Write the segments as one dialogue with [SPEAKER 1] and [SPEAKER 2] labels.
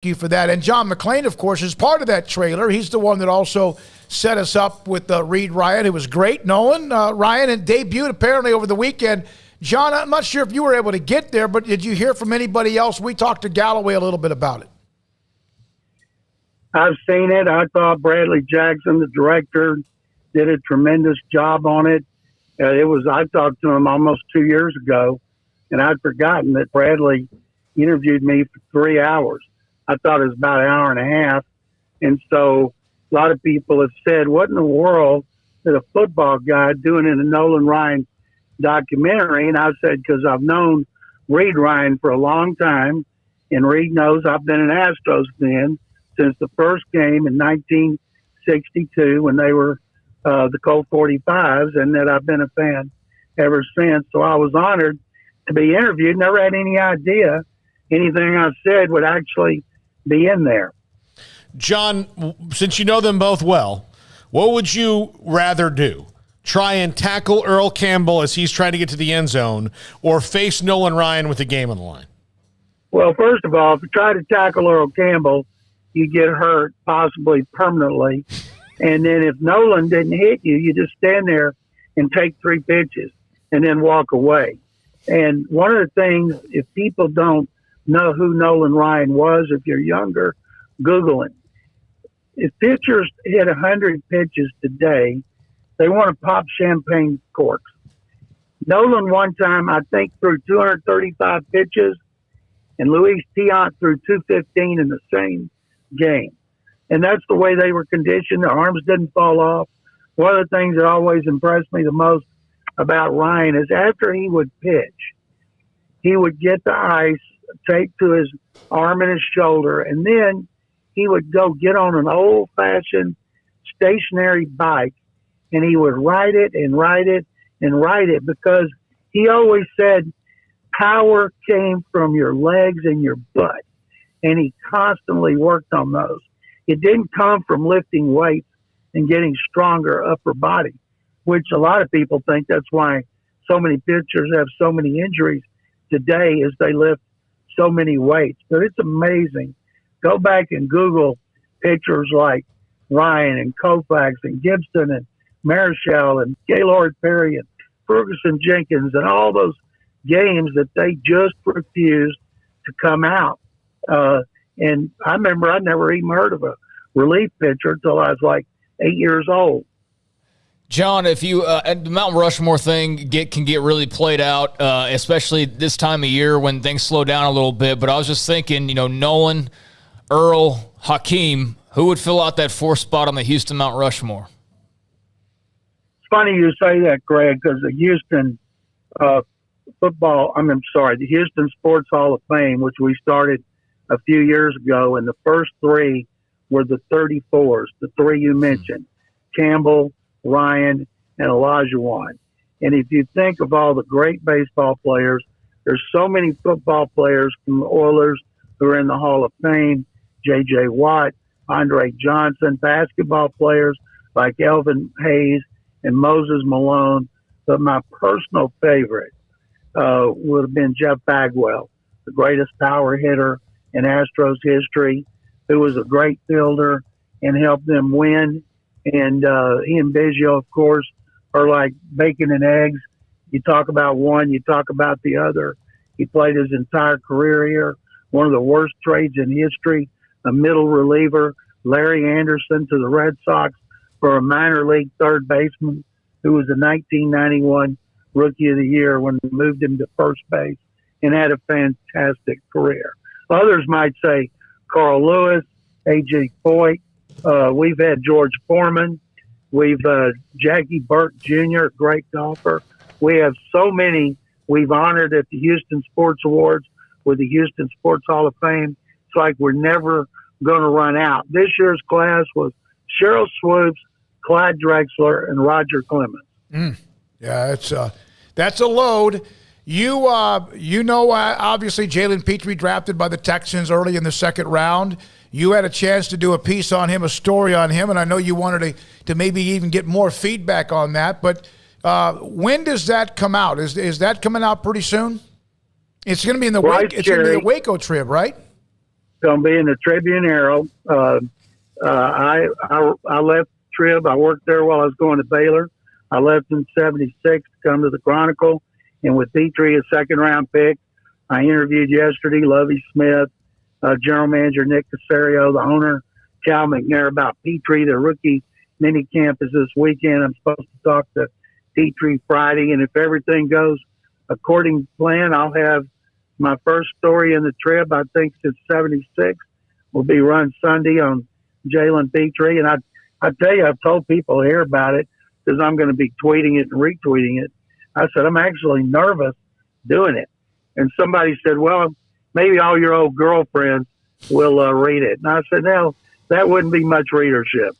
[SPEAKER 1] you for that. And John McClain, of course, is part of that trailer. He's the one that also set us up with Reed Ryan. It was great. Nolan, Ryan, and debuted apparently over the weekend. John, I'm not sure if you were able to get there, but did you hear from anybody else? We talked to Galloway a little bit about it.
[SPEAKER 2] I've seen it. I thought Bradley Jackson, the director, did a tremendous job on it. I talked to him almost 2 years ago, and I'd forgotten that Bradley interviewed me for 3 hours. I thought it was about an hour and a half. And so a lot of people have said, what in the world is a football guy doing in a Nolan Ryan documentary? And I said, because I've known Reed Ryan for a long time, and Reed knows I've been an Astros fan since the first game in 1962 when they were the Colt 45s, and that I've been a fan ever since. So I was honored to be interviewed. Never had any idea anything I said would actually be in there.
[SPEAKER 3] John, since you know them both well, what would you rather do? Try and tackle Earl Campbell as he's trying to get to the end zone, or face Nolan Ryan with the game on the line?
[SPEAKER 2] Well, first of all, if you try to tackle Earl Campbell, you get hurt, possibly permanently. And then if Nolan didn't hit you, you just stand there and take 3 pitches and then walk away. And one of the things, if people don't know who Nolan Ryan was, if you're younger, Google him. If pitchers hit 100 pitches today, they want to pop champagne corks. Nolan one time, I think, threw 235 pitches, and Luis Tiant threw 215 in the same game. And that's the way they were conditioned. Their arms didn't fall off. One of the things that always impressed me the most about Ryan is after he would pitch, he would get the ice taped to his arm and his shoulder, and then he would go get on an old-fashioned stationary bike, and he would ride it and ride it and ride it, because he always said power came from your legs and your butt, and he constantly worked on those. It didn't come from lifting weights and getting stronger upper body, which a lot of people think that's why so many pitchers have so many injuries today, is they lift so many weights. But it's amazing. Go back and Google pitchers like Ryan and Koufax and Gibson and Marichal and Gaylord Perry and Ferguson Jenkins and all those games that they just refused to come out. And I remember I never even heard of a relief pitcher until I was like 8 years old.
[SPEAKER 4] John, if you the Mount Rushmore thing can get really played out, especially this time of year when things slow down a little bit. But I was just thinking, Nolan, Earl, Hakeem, who would fill out that 4th spot on the Houston Mount Rushmore?
[SPEAKER 2] It's funny you say that, Greg, because the Houston the Houston Sports Hall of Fame, which we started a few years ago, and the first 3 were the 34s, the 3 you mentioned, Campbell, Ryan, and Olajuwon. And if you think of all the great baseball players, there's so many football players from the Oilers who are in the Hall of Fame, J.J. Watt, Andre Johnson, basketball players like Elvin Hayes and Moses Malone. But my personal favorite would have been Jeff Bagwell, the greatest power hitter in Astros history, who was a great fielder and helped them win. And he and Biggio, of course, are like bacon and eggs. You talk about one, you talk about the other. He played his entire career here. One of the worst trades in history, a middle reliever, Larry Anderson to the Red Sox for a minor league third baseman who was a 1991 Rookie of the Year when they moved him to first base, and had a fantastic career. Others might say Carl Lewis, A.J. Foyt. We've had George Foreman. We've Jackie Burke Jr., great golfer. We have so many we've honored at the Houston Sports Awards with the Houston Sports Hall of Fame. It's like we're never going to run out. This year's class was Cheryl Swoops, Clyde Drexler, and Roger Clemens.
[SPEAKER 1] Yeah, that's a load. Obviously Jalen Pitre drafted by the Texans early in the 2nd round. You had a chance to do a piece on him, a story on him, and I know you wanted to maybe even get more feedback on that. But when does that come out? Is that coming out pretty soon? It's going to be in the Waco trip, right?
[SPEAKER 2] going to be in the Tribune Herald. I left Trib. I worked there while I was going to Baylor. I left in '76 to come to the Chronicle, and with Pitre, a second-round pick, I interviewed yesterday Lovie Smith, General Manager Nick Casario, the owner Cal McNair about Pitre. The rookie mini camp is this weekend. I'm supposed to talk to Pitre Friday, and if everything goes according to plan, I'll have my first story in the Trib, I think since '76, will be run Sunday on Jalen Pitre. And I tell you, I've told people here about it because I'm going to be tweeting it and retweeting it. I said, I'm actually nervous doing it. And somebody said, well, maybe all your old girlfriends will read it. And I said, no, that wouldn't be much readership.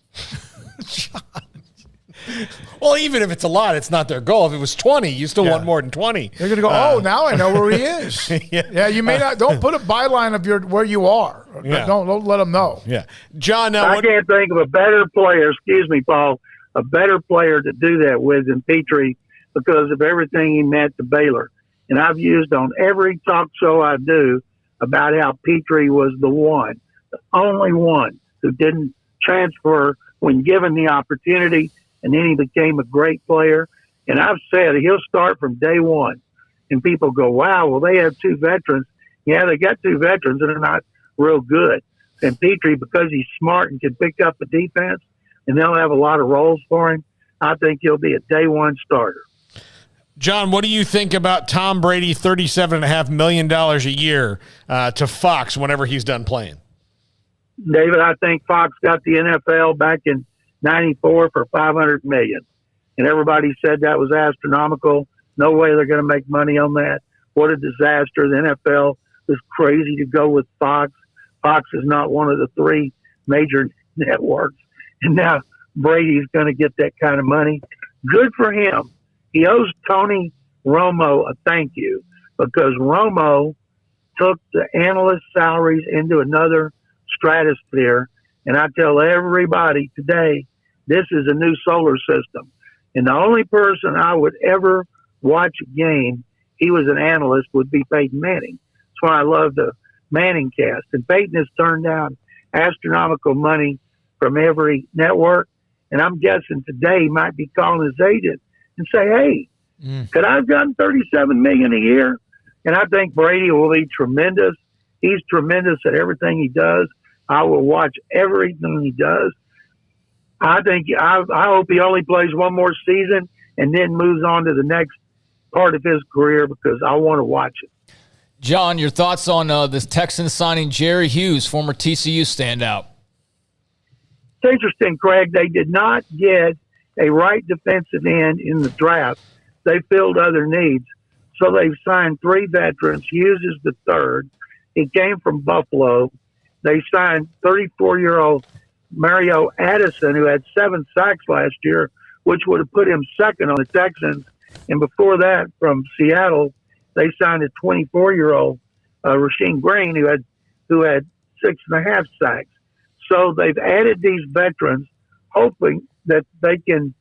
[SPEAKER 3] Well, even if it's a lot, it's not their goal. If it was 20, you still want more than 20.
[SPEAKER 1] They're going to go, oh, now I know where he is. Yeah, you may not. Don't put a byline of where you are. Yeah. Don't let them know.
[SPEAKER 3] Yeah. John,
[SPEAKER 2] I can't think of a better player, excuse me, Paul, a better player to do that with than Pitre because of everything he meant to Baylor. And I've used on every talk show I do about how Pitre was the only one who didn't transfer when given the opportunity, and then he became a great player. And I've said he'll start from day one. And people go, wow, well, they have two veterans. Yeah, they got two veterans, and they're not real good. And Pitre, because he's smart and can pick up the defense, and they'll have a lot of roles for him, I think he'll be a day one starter.
[SPEAKER 3] John, what do you think about Tom Brady, $37.5 million a year to Fox whenever he's done playing?
[SPEAKER 2] David, I think Fox got the NFL back in '94 for $500 million, and everybody said that was astronomical. No way they're going to make money on that. What a disaster! The NFL is crazy to go with Fox. Fox is not one of the three major networks, and now Brady's going to get that kind of money. Good for him. He owes Tony Romo a thank you because Romo took the analyst salaries into another stratosphere. And I tell everybody today, this is a new solar system. And the only person I would ever watch a game, he was an analyst, would be Peyton Manning. That's why I love the Manning cast. And Peyton has turned down astronomical money from every network. And I'm guessing today he might be calling his agent and say, hey, could I have gotten $37 million a year? And I think Brady will be tremendous. He's tremendous at everything he does. I will watch everything he does. I hope he only plays one more season and then moves on to the next part of his career because I want to watch it.
[SPEAKER 4] John, your thoughts on this Texans signing Jerry Hughes, former TCU standout?
[SPEAKER 2] It's interesting, Craig. They did not get a right defensive end in the draft. They filled other needs. So they've signed three veterans. Hughes is the third. He came from Buffalo. They signed 34-year-old Mario Addison, who had 7 sacks last year, which would have put him second on the Texans. And before that, from Seattle, they signed a 24-year-old Rasheem Green, who had 6.5 sacks. So they've added these veterans, hoping that they can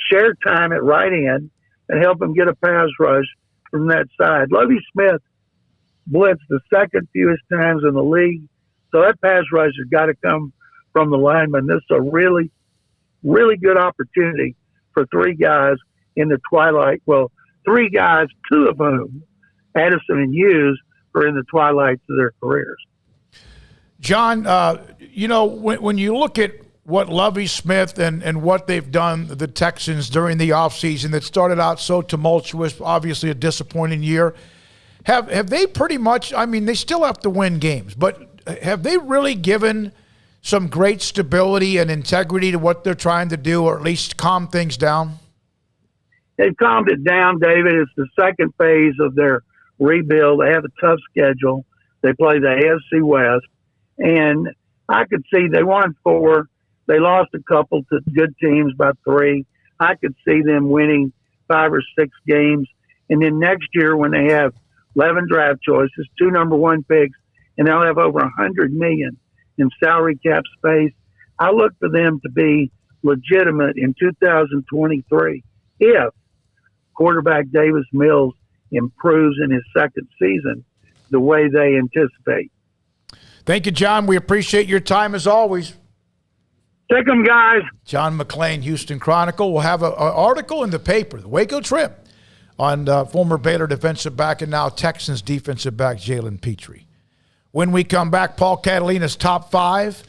[SPEAKER 2] share time at right end and help them get a pass rush from that side. Lovie Smith blitzed the second fewest times in the league. So that pass rush has got to come from the lineman. This is a really, really good opportunity for three guys in the twilight. Well, three guys, two of whom, Addison and Hughes, are in the twilights of their careers.
[SPEAKER 1] John, when you look at what Lovie Smith and what they've done, the Texans, during the offseason that started out so tumultuous, obviously a disappointing year, have they pretty much, I mean, they still have to win games, but have they really given some great stability and integrity to what they're trying to do, or at least calm things down?
[SPEAKER 2] They've calmed it down, David. It's the second phase of their rebuild. They have a tough schedule. They play the AFC West. And I could see they won 4. They lost a couple to good teams by 3. I could see them winning 5 or 6 games. And then next year, when they have 11 draft choices, 2 number 1 picks, and they'll have over $100 million in salary cap space, I look for them to be legitimate in 2023 if quarterback Davis Mills improves in his second season the way they anticipate.
[SPEAKER 1] Thank you, John. We appreciate your time as always.
[SPEAKER 2] Take them, guys.
[SPEAKER 1] John McClain, Houston Chronicle. We'll have an article in the paper, the Waco Trip, on former Baylor defensive back and now Texans defensive back Jalen Pitre. When we come back, Paul Catalina's top 5